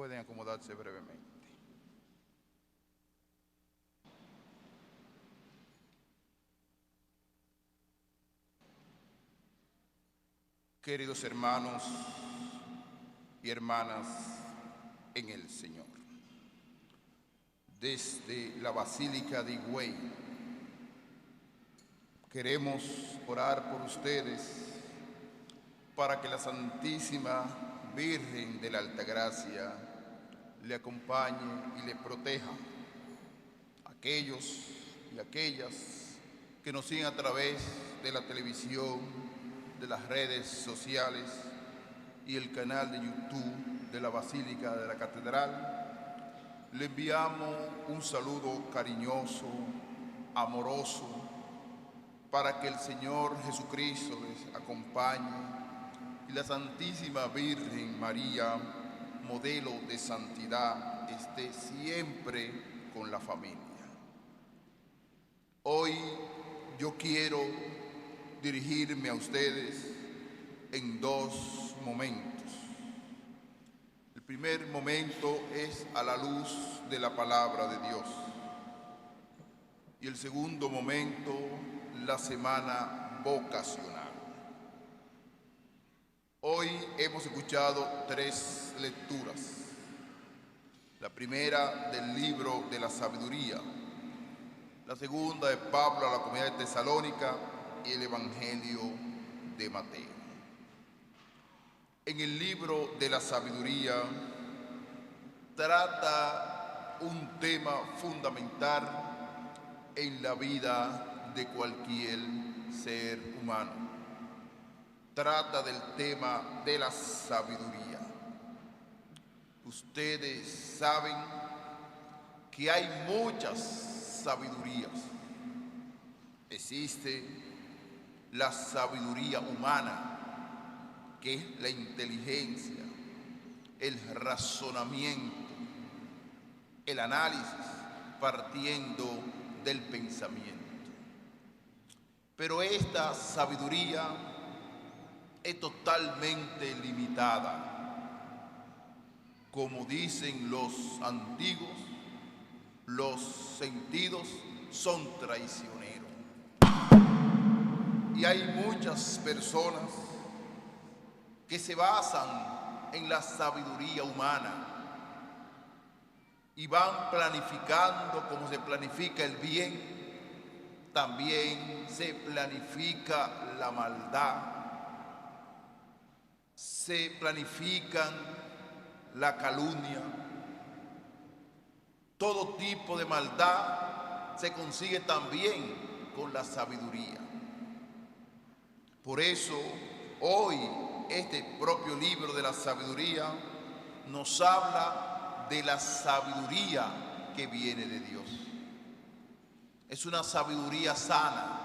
Pueden acomodarse brevemente. Queridos hermanos y hermanas en el Señor, desde la Basílica de Higüey queremos orar por ustedes para que la Santísima Virgen de la Altagracia le acompañe y le proteja a aquellos y aquellas que nos siguen a través de la televisión, de las redes sociales y el canal de YouTube de la Basílica de la Catedral. Le enviamos un saludo cariñoso, amoroso, para que el Señor Jesucristo les acompañe y la Santísima Virgen María, modelo de santidad, esté siempre con la familia. Hoy yo quiero dirigirme a ustedes en dos momentos. El primer momento es a la luz de la palabra de Dios. Y el segundo momento, la semana vocacional. Hoy hemos escuchado tres lecturas. La primera del libro de la sabiduría, la segunda de Pablo a la comunidad de Tesalónica y el Evangelio de Mateo. En el libro de la sabiduría trata un tema fundamental en la vida de cualquier ser humano. Trata del tema de la sabiduría. Ustedes saben que hay muchas sabidurías. Existe la sabiduría humana, que es la inteligencia, el razonamiento, el análisis partiendo del pensamiento. Pero esta sabiduría es totalmente limitada. Como dicen los antiguos, los sentidos son traicioneros. Y hay muchas personas que se basan en la sabiduría humana y van planificando como se planifica el bien, también se planifica la maldad. Se planifican la calumnia. Todo tipo de maldad se consigue también con la sabiduría. Por eso, hoy, este propio libro de la sabiduría nos habla de la sabiduría que viene de Dios. Es una sabiduría sana,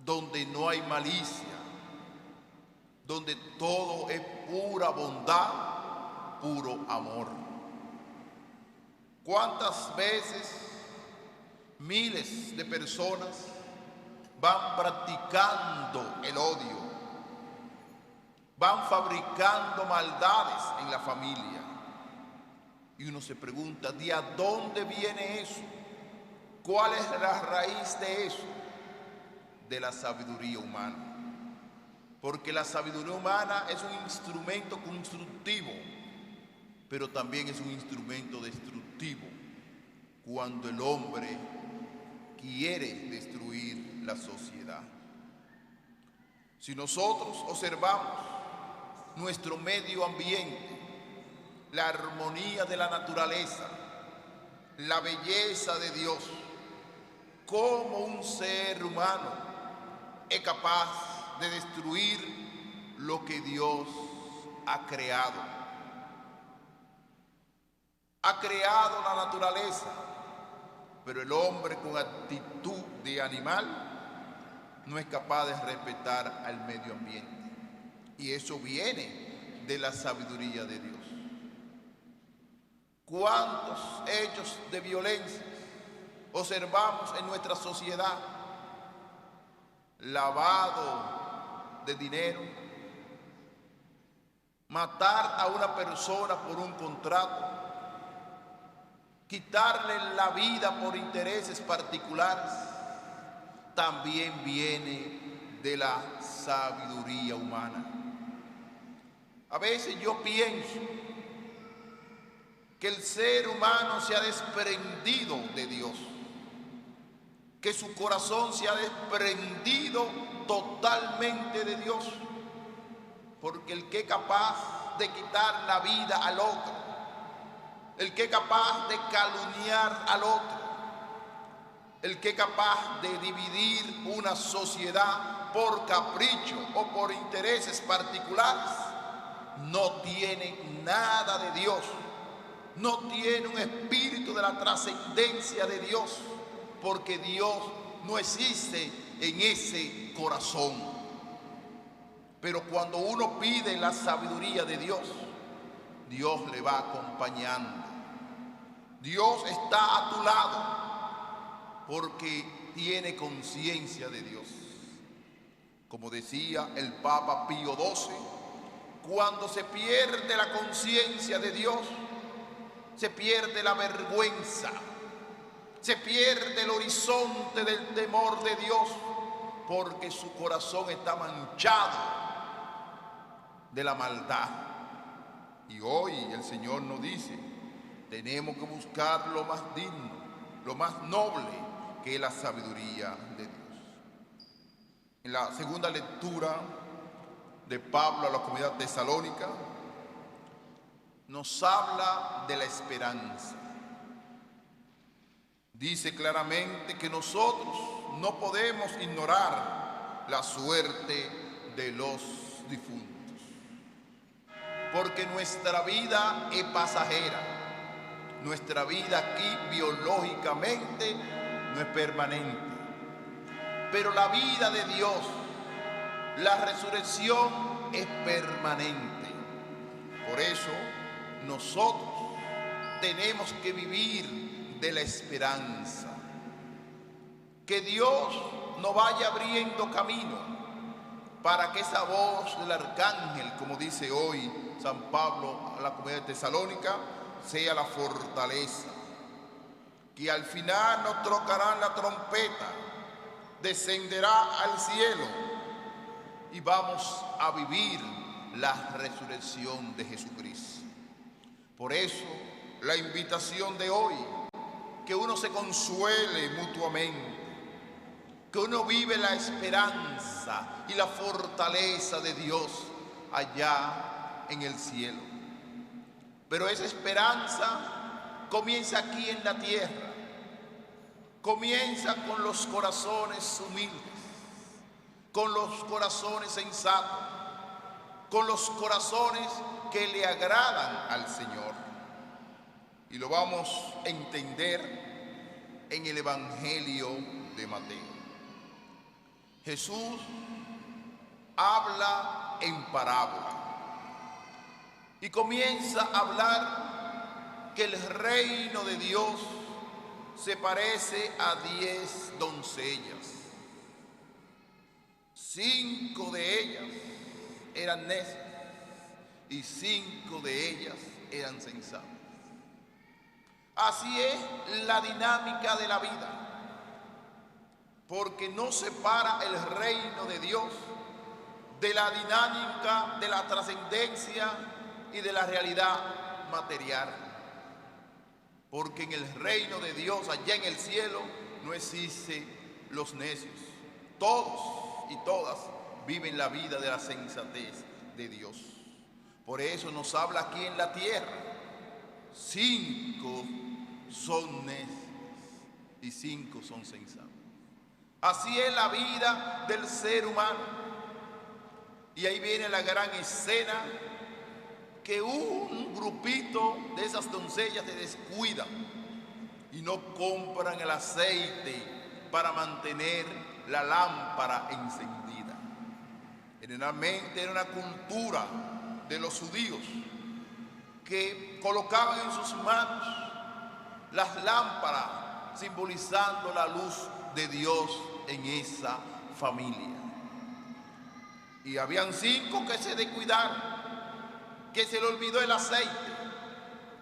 donde no hay malicia, donde todo es pura bondad, puro amor. ¿Cuántas veces miles de personas van practicando el odio, van fabricando maldades en la familia? Y uno se pregunta, ¿de dónde viene eso? ¿Cuál es la raíz de eso? De la sabiduría humana. Porque la sabiduría humana es un instrumento constructivo, pero también es un instrumento destructivo cuando el hombre quiere destruir la sociedad. Si nosotros observamos nuestro medio ambiente, la armonía de la naturaleza, la belleza de Dios, cómo un ser humano es capaz de destruir lo que Dios ha creado. Ha creado la naturaleza, pero el hombre con actitud de animal no es capaz de respetar al medio ambiente. Y eso viene de la sabiduría de Dios. ¿Cuántos hechos de violencia observamos en nuestra sociedad? Lavado de dinero, matar a una persona por un contrato, quitarle la vida por intereses particulares, también viene de la sabiduría humana. A veces yo pienso que el ser humano se ha desprendido de Dios, que su corazón se ha desprendido totalmente de Dios, porque el que es capaz de quitar la vida al otro, el que es capaz de calumniar al otro, el que es capaz de dividir una sociedad por capricho o por intereses particulares, no tiene nada de Dios, no tiene un espíritu de la trascendencia de Dios, porque Dios no existe en ese corazón. Pero cuando uno pide la sabiduría de Dios, Dios le va acompañando. Dios está a tu lado porque tiene conciencia de Dios. Como decía el Papa Pío XII, cuando se pierde la conciencia de Dios, se pierde la vergüenza, se pierde el horizonte del temor de Dios, porque su corazón está manchado de la maldad. Y hoy el Señor nos dice, tenemos que buscar lo más digno, lo más noble, que es la sabiduría de Dios. En la segunda lectura de Pablo a la comunidad tesalónica, nos habla de la esperanza. Dice claramente que nosotros no podemos ignorar la suerte de los difuntos, porque nuestra vida es pasajera, nuestra vida aquí biológicamente no es permanente, pero la vida de Dios, la resurrección es permanente. Por eso nosotros tenemos que vivir de la esperanza, que Dios nos vaya abriendo camino para que esa voz del arcángel, como dice hoy San Pablo a la comunidad de Tesalónica, sea la fortaleza, que al final nos tocarán la trompeta, descenderá al cielo y vamos a vivir la resurrección de Jesucristo. Por eso la invitación de hoy, que uno se consuele mutuamente, que uno vive la esperanza y la fortaleza de Dios allá en el cielo. Pero esa esperanza comienza aquí en la tierra, comienza con los corazones humildes, con los corazones sensatos, con los corazones que le agradan al Señor. Y lo vamos a entender en el Evangelio de Mateo. Jesús habla en parábola y comienza a hablar que el reino de Dios se parece a 10 doncellas. 5 de ellas eran necias y 5 de ellas eran sensatas. Así es la dinámica de la vida, porque no separa el reino de Dios de la dinámica de la trascendencia y de la realidad material. Porque en el reino de Dios, allá en el cielo, no existen los necios. Todos y todas viven la vida de la sensatez de Dios. Por eso nos habla aquí en la tierra. 5 son necios y 5 son sensatos. Así es la vida del ser humano. Y ahí viene la gran escena, que un grupito de esas doncellas se descuidan y no compran el aceite para mantener la lámpara encendida. Generalmente era una cultura de los judíos que colocaban en sus manos las lámparas simbolizando la luz de Dios en esa familia. Y habían 5 que se descuidaron que se le olvidó el aceite.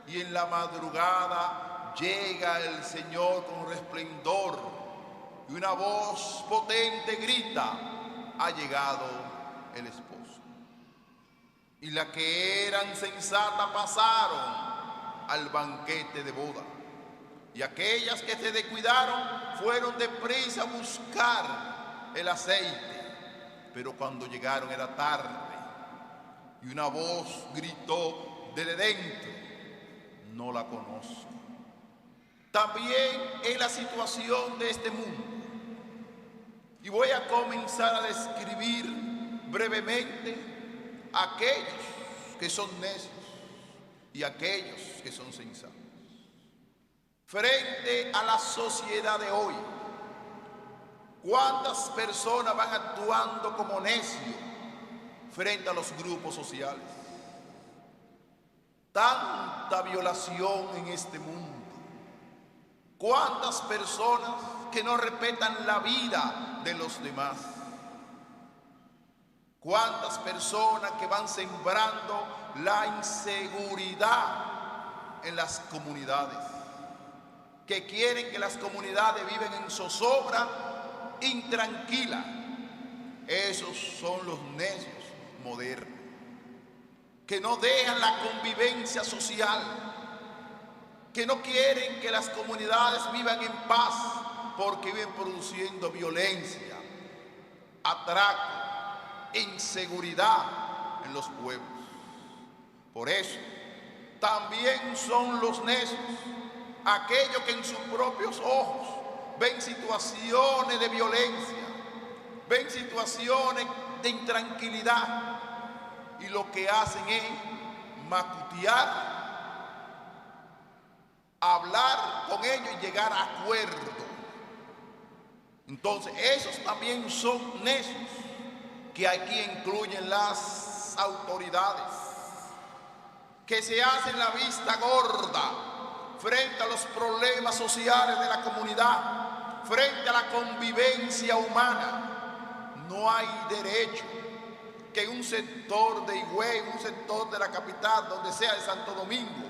Y en la madrugada llega el Señor con resplendor y una voz potente grita: ha llegado el esposo. Y las que eran sensatas pasaron al banquete de boda, y aquellas que se descuidaron fueron deprisa a buscar el aceite, pero cuando llegaron era tarde, y una voz gritó desde dentro: no la conozco. También es la situación de este mundo, y voy a comenzar a describir brevemente aquellos que son necios y aquellos que son sensatos. Frente a la sociedad de hoy, ¿cuántas personas van actuando como necios frente a los grupos sociales? Tanta violación en este mundo. ¿Cuántas personas que no respetan la vida de los demás? ¿Cuántas personas que van sembrando la inseguridad en las comunidades? Que quieren que las comunidades vivan en zozobra intranquila. Esos son los necios modernos, que no dejan la convivencia social, que no quieren que las comunidades vivan en paz, porque viven produciendo violencia, atraco, inseguridad en los pueblos. Por eso, también son los necios aquellos que en sus propios ojos ven situaciones de violencia, ven situaciones de intranquilidad, y lo que hacen es macutear, hablar con ellos y llegar a acuerdo. Entonces, esos también son necios, que aquí incluyen las autoridades, que se hacen la vista gorda frente a los problemas sociales de la comunidad, frente a la convivencia humana. No hay derecho que en un sector de Higüey, en un sector de la capital, donde sea de Santo Domingo,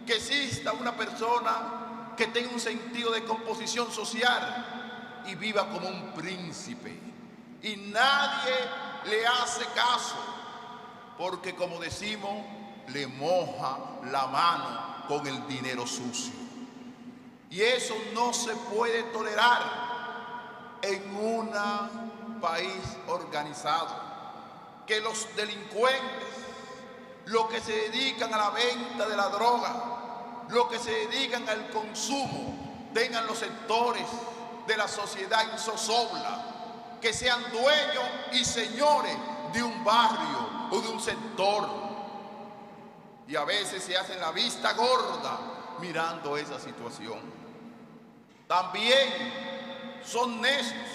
que exista una persona que tenga un sentido de composición social y viva como un príncipe, y nadie le hace caso, porque, como decimos, le moja la mano con el dinero sucio. Y eso no se puede tolerar en un país organizado, que los delincuentes, los que se dedican a la venta de la droga, los que se dedican al consumo, tengan los sectores de la sociedad en zozobra, que sean dueños y señores de un barrio o de un sector. Y a veces se hacen la vista gorda mirando esa situación. También son necios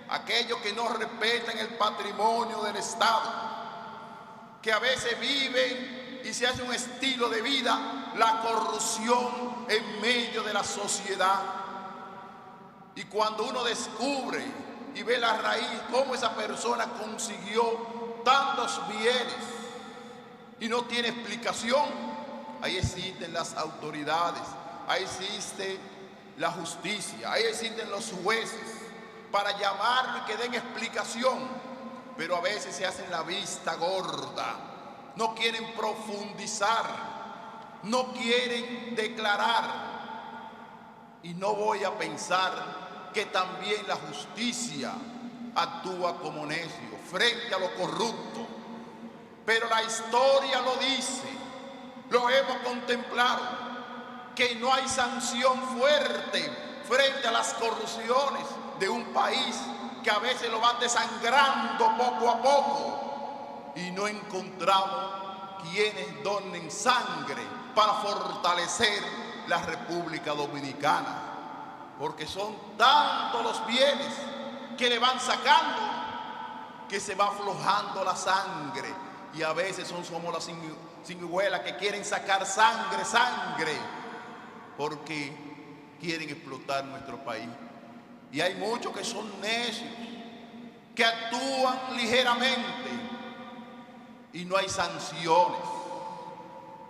aquellos que no respetan el patrimonio del Estado, que a veces viven y se hace un estilo de vida la corrupción en medio de la sociedad. Y cuando uno descubre y ve la raíz, cómo esa persona consiguió tantos bienes y no tiene explicación, ahí existen las autoridades, ahí existe la justicia, ahí existen los jueces para llamarlo y que den explicación. Pero a veces se hacen la vista gorda, no quieren profundizar, no quieren declarar. Y no voy a pensar que también la justicia actúa como necio frente a lo corrupto. Pero la historia lo dice, lo hemos contemplado, que no hay sanción fuerte frente a las corrupciones de un país que a veces lo van desangrando poco a poco, y no encontramos quienes donen sangre para fortalecer la República Dominicana, porque son tantos los bienes que le van sacando que se va aflojando la sangre. Y a veces somos las sanguijuelas que quieren sacar sangre, porque quieren explotar nuestro país. Y hay muchos que son necios, que actúan ligeramente y no hay sanciones.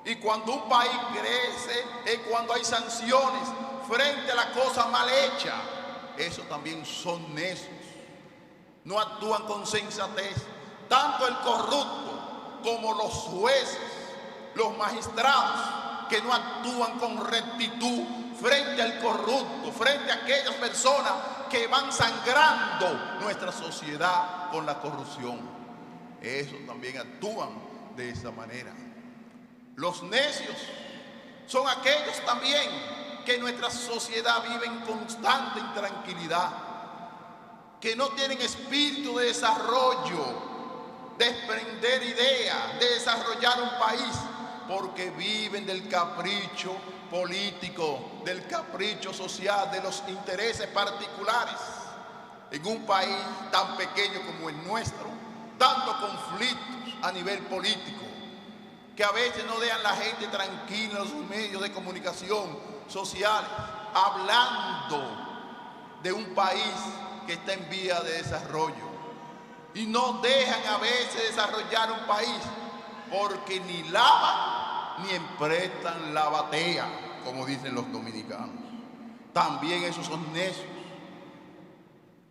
Y cuando un país crece es cuando hay sanciones frente a la cosa mal hecha. Eso también son necios. No actúan con sensatez. Tanto el corrupto como los jueces, los magistrados, que no actúan con rectitud frente al corrupto, frente a aquellas personas que van sangrando nuestra sociedad con la corrupción. Eso también actúan de esa manera. Los necios son aquellos también que en nuestra sociedad viven en constante intranquilidad, que no tienen espíritu de desarrollo, de desprender ideas, de desarrollar un país, porque viven del capricho político, del capricho social, de los intereses particulares. En un país tan pequeño como el nuestro, tantos conflictos a nivel político, que a veces no dejan la gente tranquila en los medios de comunicación sociales, hablando de un país que está en vía de desarrollo. Y no dejan a veces desarrollar un país, porque ni lavan ni emprestan la batea, como dicen los dominicanos. También esos son necios.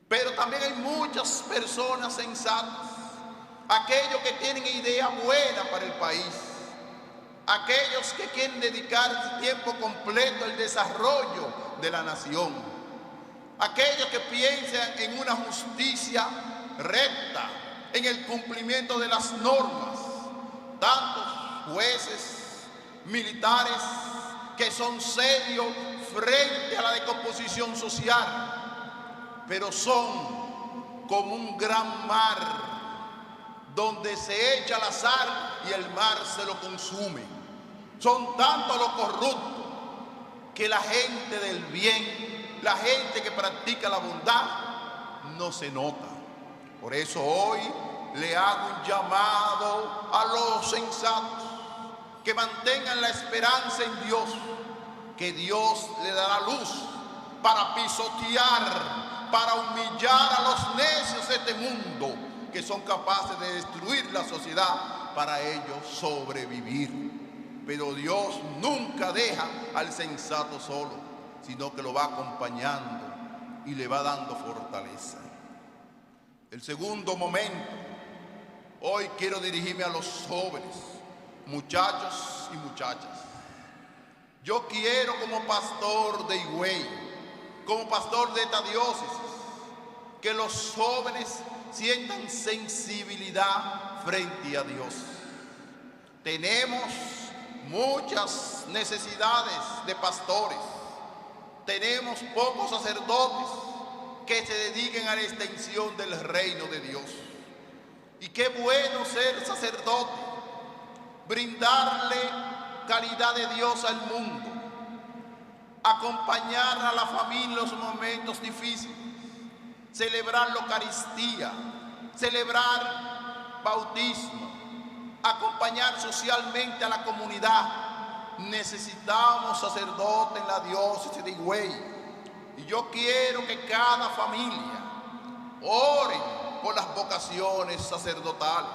Pero también hay muchas personas sensatas, aquellos que tienen idea buena para el país, aquellos que quieren dedicar tiempo completo al desarrollo de la nación, aquellos que piensan en una justicia recta, en el cumplimiento de las normas. Tantos jueces, militares que son serios frente a la decomposición social, pero son como un gran mar donde se echa la sal y el mar se lo consume. Son tantos los corruptos que la gente del bien, la gente que practica la bondad, no se nota. Por eso hoy le hago un llamado a los sensatos que mantengan la esperanza en Dios, que Dios le dará luz para pisotear, para humillar a los necios de este mundo, que son capaces de destruir la sociedad para ellos sobrevivir. Pero Dios nunca deja al sensato solo, sino que lo va acompañando y le va dando fortaleza. El segundo momento, hoy quiero dirigirme a los jóvenes, muchachos y muchachas. Yo quiero, como pastor de Higüey, como pastor de esta diócesis, que los jóvenes sientan sensibilidad frente a Dios. Tenemos muchas necesidades de pastores, tenemos pocos sacerdotes que se dediquen a la extensión del reino de Dios. Y qué bueno ser sacerdote, brindarle calidad de Dios al mundo, acompañar a la familia en los momentos difíciles, celebrar la Eucaristía, celebrar bautismo, acompañar socialmente a la comunidad. Necesitamos sacerdotes en la diócesis de Higüey. Y yo quiero que cada familia ore por las vocaciones sacerdotales,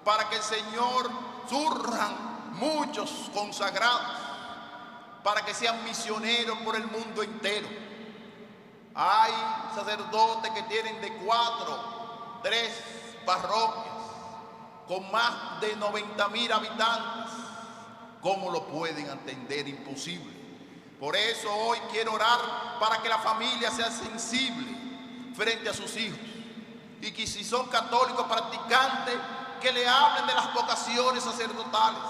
para que el Señor surjan muchos consagrados, para que sean misioneros por el mundo entero. Hay sacerdotes que tienen de 4, 3 parroquias, con más de 90,000 habitantes. ¿Cómo lo pueden atender? Imposible. Por eso hoy quiero orar para que la familia sea sensible frente a sus hijos, y que si son católicos practicantes, que le hablen de las vocaciones sacerdotales,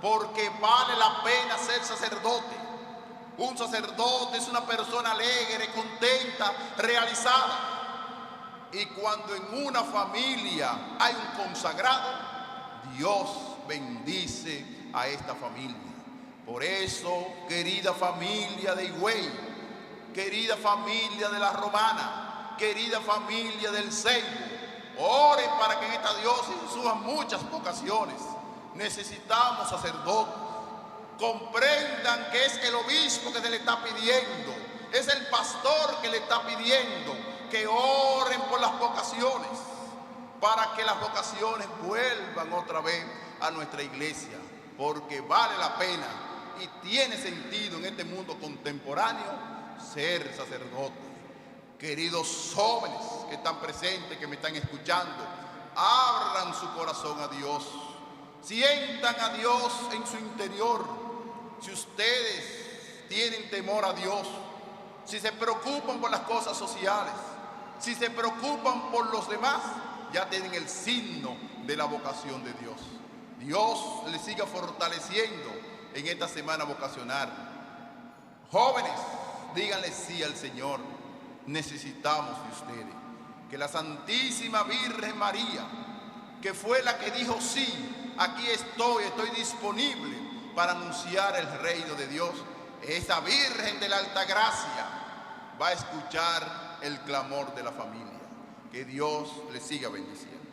porque vale la pena ser sacerdote. Un sacerdote es una persona alegre, contenta, realizada. Y cuando en una familia hay un consagrado, Dios bendice a esta familia. Por eso, querida familia de Higüey, querida familia de la Romana, querida familia del Seibo, oren para que en esta diócesis suban muchas vocaciones. Necesitamos sacerdotes. Comprendan que es el obispo que se le está pidiendo, es el pastor que le está pidiendo que oren por las vocaciones, para que las vocaciones vuelvan otra vez a nuestra iglesia. porque vale la pena y tiene sentido en este mundo contemporáneo ser sacerdote. Queridos jóvenes que están presentes, que me están escuchando, abran su corazón a Dios, sientan a Dios en su interior. Si ustedes tienen temor a Dios, si se preocupan por las cosas sociales, si se preocupan por los demás, ya tienen el signo de la vocación de Dios. Dios les siga fortaleciendo en esta semana vocacional. Jóvenes, díganle sí al Señor. Necesitamos de ustedes. Que la Santísima Virgen María, que fue la que dijo sí, aquí estoy disponible para anunciar el reino de Dios, esa Virgen de la Alta Gracia va a escuchar el clamor de la familia. Que Dios les siga bendiciendo.